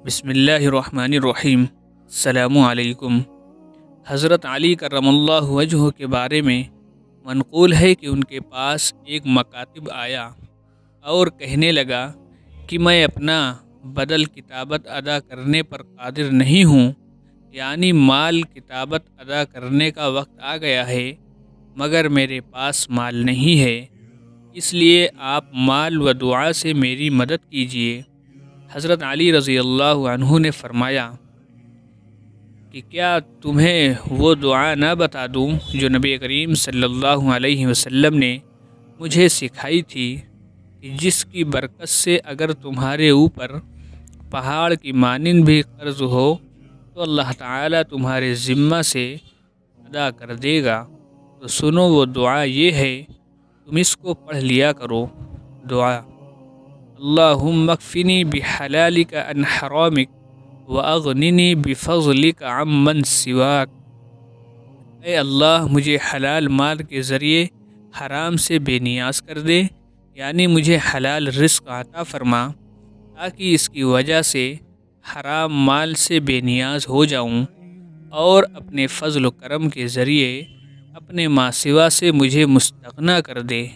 بسم اللہ الرحمن الرحیم۔ السلام علیکم۔ حضرت علی کرم اللہ وجہہ کے بارے میں منقول ہے کہ ان کے پاس ایک مکاتب آیا اور کہنے لگا کہ میں اپنا بدل کتابت ادا کرنے پر قادر نہیں ہوں، یعنی مال کتابت ادا کرنے کا وقت آ گیا ہے مگر میرے پاس مال نہیں ہے، اس لیے آپ مال و دعا سے میری مدد کیجیے۔ حضرت علی رضی اللہ عنہ نے فرمایا کہ کیا تمہیں وہ دعا نہ بتا دوں جو نبی کریم صلی اللہ علیہ وسلم نے مجھے سکھائی تھی کہ جس کی برکت سے اگر تمہارے اوپر پہاڑ کی مانند بھی قرض ہو تو اللہ تعالیٰ تمہارے ذمہ سے ادا کر دے گا۔ تو سنو، وہ دعا یہ ہے، تم اس کو پڑھ لیا کرو۔ دعا: اللہم اکفنی بحلالک عن حرامک واغننی بفضلک عمن سواک۔ اے اللہ، مجھے حلال مال کے ذریعے حرام سے بے نیاز کر دے، یعنی مجھے حلال رزق عطا فرما تاکہ اس کی وجہ سے حرام مال سے بے نیاز ہو جاؤں، اور اپنے فضل و کرم کے ذریعے اپنے ما سوا سے مجھے مستغنی کر دے۔